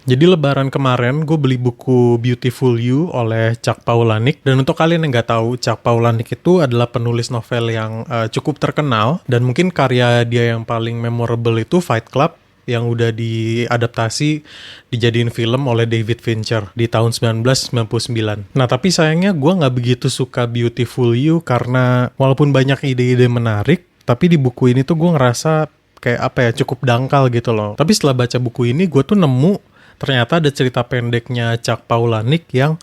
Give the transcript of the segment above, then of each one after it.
Jadi lebaran kemarin gue beli buku Beautiful You oleh Chuck Palahniuk. Dan untuk kalian yang nggak tahu, Chuck Palahniuk itu adalah penulis novel yang cukup terkenal. Dan mungkin karya dia yang paling memorable itu Fight Club, yang udah diadaptasi, dijadiin film oleh David Fincher di tahun 1999. Nah tapi sayangnya gue nggak begitu suka Beautiful You karena walaupun banyak ide-ide menarik, tapi di buku ini tuh gue ngerasa kayak apa ya, cukup dangkal gitu loh. Tapi setelah baca buku ini gue tuh nemu ternyata ada cerita pendeknya Chuck Palahniuk yang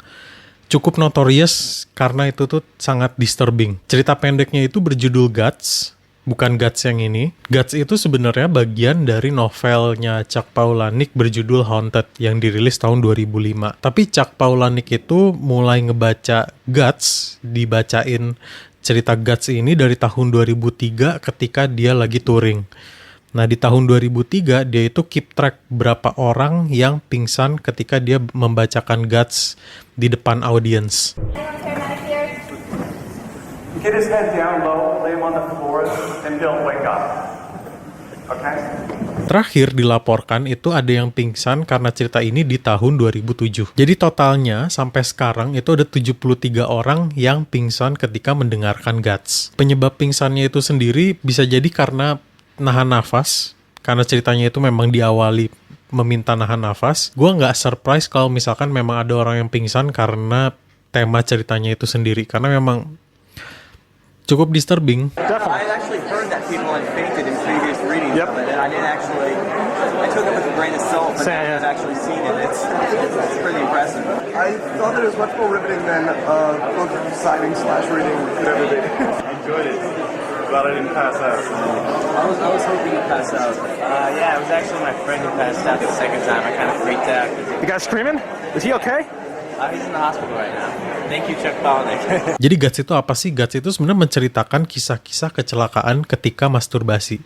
cukup notorious karena itu tuh sangat disturbing. Cerita pendeknya itu berjudul Guts, bukan Guts yang ini. Guts itu sebenarnya bagian dari novelnya Chuck Palahniuk berjudul Haunted yang dirilis tahun 2005. Tapi Chuck Palahniuk itu mulai ngebaca Guts, dibacain cerita Guts ini dari tahun 2003 ketika dia lagi touring. Nah di tahun 2003 dia itu keep track berapa orang yang pingsan ketika dia membacakan Guts di depan audiens. Get his head down low, lay him on the floor, and he'll wake up. Okay? Terakhir dilaporkan itu ada yang pingsan karena cerita ini di tahun 2007. Jadi totalnya sampai sekarang itu ada 73 orang yang pingsan ketika mendengarkan Guts. Penyebab pingsannya itu sendiri bisa jadi karena nahan nafas, karena ceritanya itu memang diawali meminta nahan nafas. Gue nggak surprise kalau misalkan memang ada orang yang pingsan karena tema ceritanya itu sendiri, karena memang cukup disturbing. I actually heard that people had fainted in previous readings of it, and I didn't actually. I took it with a grain of salt, but I haven't actually seen it. It's pretty impressive. I thought that it was much more riveting than book signing / reading could ever be. I enjoyed it. Glad I didn't pass out. I was hoping to pass out. Yeah, it was actually my friend who passed out the second time. I kind of freaked out. You guys screaming? Is he okay? He's in the hospital right now. Thank you, Chuck Palahniuk. Jadi Guts itu apa sih? Guts itu sebenarnya menceritakan kisah-kisah kecelakaan ketika masturbasi.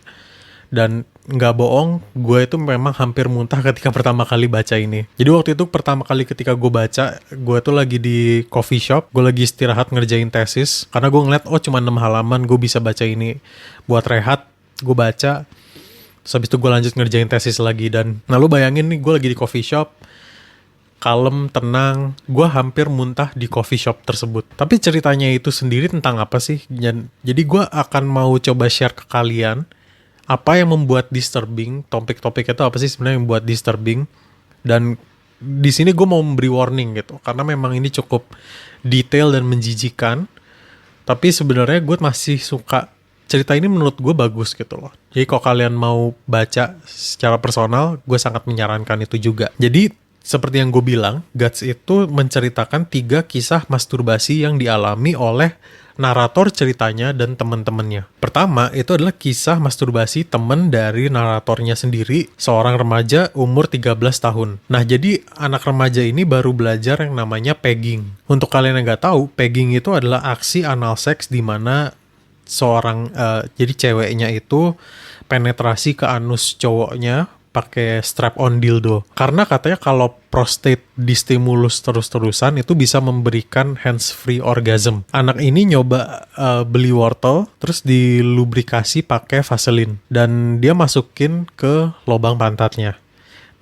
Dan nggak bohong, gue itu memang hampir muntah ketika pertama kali baca ini. Jadi waktu itu pertama kali ketika gue baca, gue tuh lagi di coffee shop, gue lagi istirahat ngerjain tesis, karena gue ngeliat, oh cuma 6 halaman, gue bisa baca ini. Buat rehat, gue baca, terus habis itu gue lanjut ngerjain tesis lagi. Dan nah lu bayangin nih, gue lagi di coffee shop, kalem, tenang, gue hampir muntah di coffee shop tersebut. Tapi ceritanya itu sendiri tentang apa sih? Jadi gue akan mau coba share ke kalian apa yang membuat disturbing, topik-topik itu apa sih sebenarnya yang membuat disturbing. Dan di sini gue mau memberi warning gitu, karena memang ini cukup detail dan menjijikan. Tapi sebenarnya gue masih suka cerita ini, menurut gue bagus gitu loh. Jadi kalau kalian mau baca secara personal, gue sangat menyarankan itu juga. Jadi seperti yang gue bilang, Guts itu menceritakan 3 kisah masturbasi yang dialami oleh narator ceritanya dan teman-temannya. Pertama, itu adalah kisah masturbasi teman dari naratornya sendiri, seorang remaja umur 13 tahun. Nah, jadi anak remaja ini baru belajar yang namanya pegging. Untuk kalian yang nggak tahu, pegging itu adalah aksi anal seks di mana seorang, jadi ceweknya itu penetrasi ke anus cowoknya pakai strap-on dildo. Karena katanya kalau prostate distimulus terus-terusan itu bisa memberikan hands-free orgasm. Anak ini nyoba beli wortel, terus dilubrikasi pakai Vaseline. Dan dia masukin ke lubang pantatnya.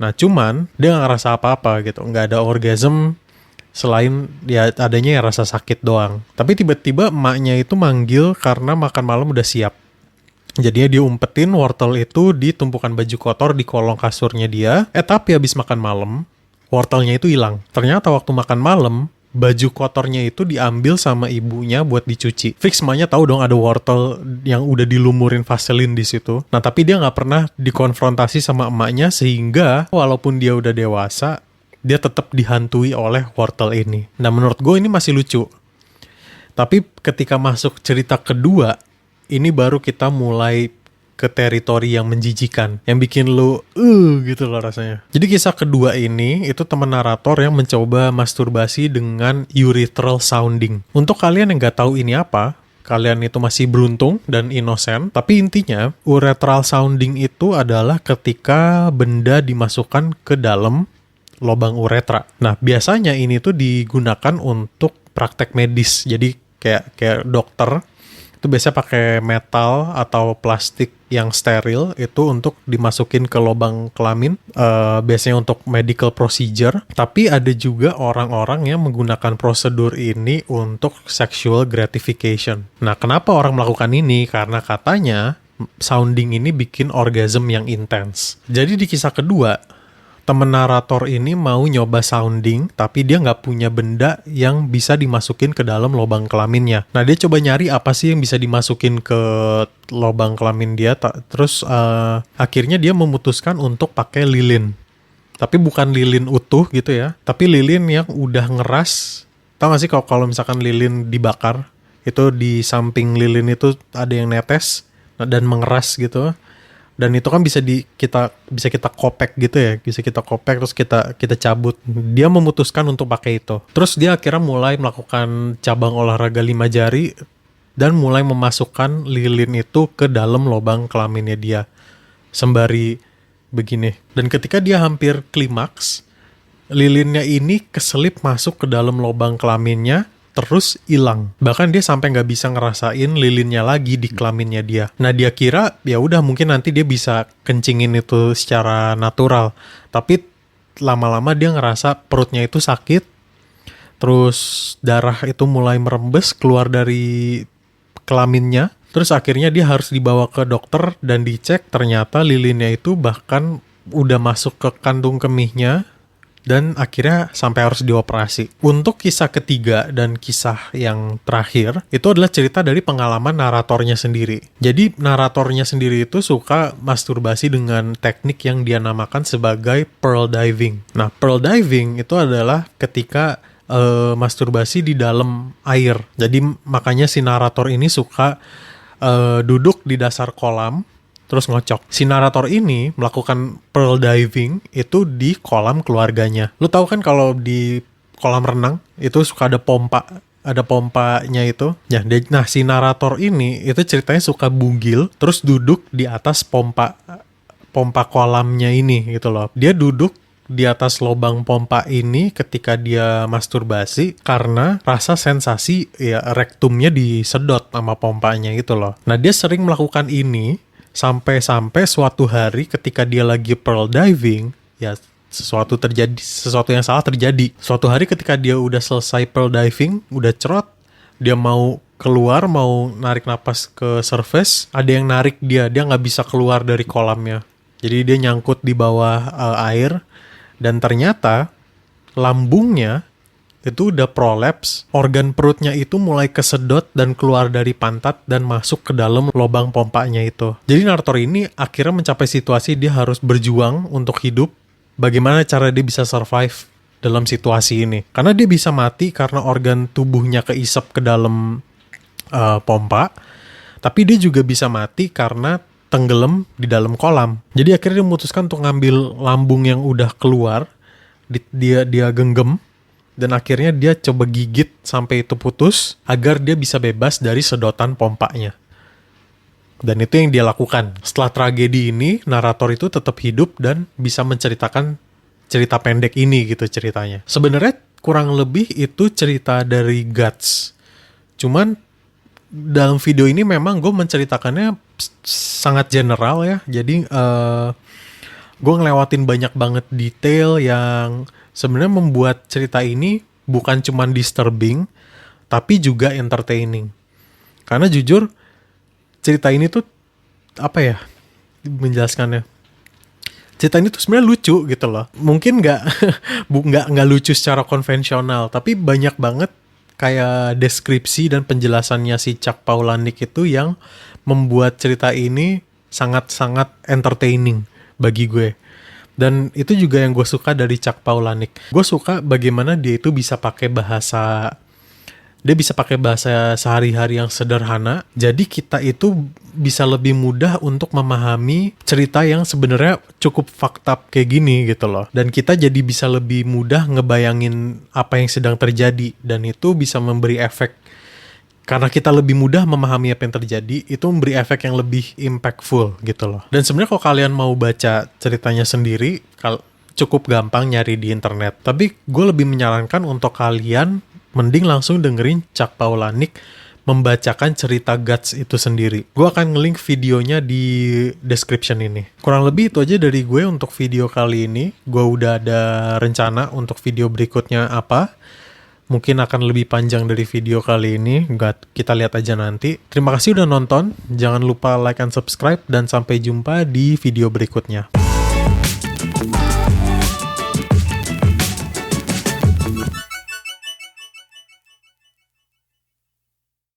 Nah cuman, dia nggak ngerasa apa-apa gitu. Nggak ada orgasm, selain ya adanya ya rasa sakit doang. Tapi tiba-tiba emaknya itu manggil karena makan malam udah siap. Jadinya dia umpetin wortel itu di tumpukan baju kotor di kolong kasurnya dia. Tapi habis makan malam, wortelnya itu hilang. Ternyata waktu makan malam, baju kotornya itu diambil sama ibunya buat dicuci. Fix emaknya tahu dong ada wortel yang udah dilumurin Vaseline di situ. Nah tapi dia nggak pernah dikonfrontasi sama emaknya, sehingga walaupun dia udah dewasa, dia tetap dihantui oleh wortel ini. Nah menurut gue ini masih lucu. Tapi ketika masuk cerita kedua, ini baru kita mulai ke teritori yang menjijikan, yang bikin lu gitu loh rasanya. Jadi kisah kedua ini itu teman narator yang mencoba masturbasi dengan urethral sounding. Untuk kalian yang nggak tahu ini apa, kalian itu masih beruntung dan inosen. Tapi intinya urethral sounding itu adalah ketika benda dimasukkan ke dalam lubang uretra. Nah biasanya ini tuh digunakan untuk praktek medis. Jadi kayak dokter Itu biasanya pakai metal atau plastik yang steril itu untuk dimasukin ke lubang kelamin, biasanya untuk medical procedure. Tapi ada juga orang-orang yang menggunakan prosedur ini untuk sexual gratification. Nah, kenapa orang melakukan ini? Karena katanya sounding ini bikin orgasm yang intens. Jadi di kisah kedua, temen narator ini mau nyoba sounding, tapi dia nggak punya benda yang bisa dimasukin ke dalam lubang kelaminnya. Nah, dia coba nyari apa sih yang bisa dimasukin ke lubang kelamin dia. Terus akhirnya dia memutuskan untuk pakai lilin. Tapi bukan lilin utuh gitu ya, tapi lilin yang udah ngeras. Tahu nggak sih kalau misalkan lilin dibakar, itu di samping lilin itu ada yang netes dan mengeras gitu. Dan itu kan bisa kita kopek gitu ya, bisa kita kopek terus kita cabut. Dia memutuskan untuk pakai itu. Terus dia akhirnya mulai melakukan cabang olahraga 5 jari dan mulai memasukkan lilin itu ke dalam lubang kelaminnya dia sembari begini. Dan ketika dia hampir klimaks, lilinnya ini keselip masuk ke dalam lubang kelaminnya, terus hilang. Bahkan dia sampai nggak bisa ngerasain lilinnya lagi di kelaminnya dia. Nah, dia kira ya udah mungkin nanti dia bisa kencingin itu secara natural. Tapi lama-lama dia ngerasa perutnya itu sakit. Terus darah itu mulai merembes keluar dari kelaminnya. Terus akhirnya dia harus dibawa ke dokter dan dicek, ternyata lilinnya itu bahkan udah masuk ke kantung kemihnya. Dan akhirnya sampai harus dioperasi. Untuk kisah ketiga dan kisah yang terakhir, itu adalah cerita dari pengalaman naratornya sendiri. Jadi naratornya sendiri itu suka masturbasi dengan teknik yang dia namakan sebagai pearl diving. Nah, pearl diving itu adalah ketika masturbasi di dalam air. Jadi makanya si narator ini suka duduk di dasar kolam, terus ngocok. Si narator ini melakukan pearl diving itu di kolam keluarganya. Lu tahu kan kalau di kolam renang itu suka ada pompanya itu. Ya, nah si narator ini itu ceritanya suka bugil terus duduk di atas pompa kolamnya ini gitu loh. Dia duduk di atas lubang pompa ini ketika dia masturbasi karena rasa sensasi ya rektumnya disedot sama pompanya gitu loh. Nah, dia sering melakukan ini sampai suatu hari ketika dia lagi pearl diving, ya sesuatu yang salah terjadi. Suatu hari ketika dia udah selesai pearl diving, udah cerot, dia mau keluar, mau narik napas ke surface, ada yang narik dia nggak bisa keluar dari kolamnya. Jadi dia nyangkut di bawah air, dan ternyata lambungnya itu udah prolapse, organ perutnya itu mulai kesedot dan keluar dari pantat dan masuk ke dalam lubang pompanya itu. Jadi narator ini akhirnya mencapai situasi dia harus berjuang untuk hidup. Bagaimana cara dia bisa survive dalam situasi ini? Karena dia bisa mati karena organ tubuhnya keisap ke dalam pompa, tapi dia juga bisa mati karena tenggelam di dalam kolam. Jadi akhirnya dia memutuskan untuk ngambil lambung yang udah keluar, dia genggam, dan akhirnya dia coba gigit sampai itu putus agar dia bisa bebas dari sedotan pompanya. Dan itu yang dia lakukan. Setelah tragedi ini, narator itu tetap hidup dan bisa menceritakan cerita pendek ini gitu ceritanya. Sebenarnya kurang lebih itu cerita dari Guts. Cuman dalam video ini memang gue menceritakannya sangat general ya. Jadi gue ngelewatin banyak banget detail yang sebenarnya membuat cerita ini bukan cuma disturbing, tapi juga entertaining. Karena jujur, cerita ini tuh, apa ya, menjelaskannya. Cerita ini tuh sebenarnya lucu gitu loh. Mungkin nggak lucu secara konvensional, tapi banyak banget kayak deskripsi dan penjelasannya si Chuck Palahniuk itu yang membuat cerita ini sangat-sangat entertaining bagi gue. Dan itu juga yang gue suka dari Chuck Palahniuk. Gue suka bagaimana dia itu bisa pakai bahasa sehari-hari yang sederhana. Jadi kita itu bisa lebih mudah untuk memahami cerita yang sebenarnya cukup fucked up kayak gini gitu loh. Dan kita jadi bisa lebih mudah ngebayangin apa yang sedang terjadi. Dan itu bisa memberi efek. Karena kita lebih mudah memahami apa yang terjadi, itu memberi efek yang lebih impactful gitu loh. Dan sebenarnya kalau kalian mau baca ceritanya sendiri, cukup gampang nyari di internet. Tapi gue lebih menyarankan untuk kalian mending langsung dengerin Chuck Palahniuk membacakan cerita Guts itu sendiri. Gue akan nge-link videonya di description ini. Kurang lebih itu aja dari gue untuk video kali ini. Gue udah ada rencana untuk video berikutnya apa. Mungkin akan lebih panjang dari video kali ini. Kita lihat aja nanti. Terima kasih udah nonton. Jangan lupa like and subscribe. Dan sampai jumpa di video berikutnya.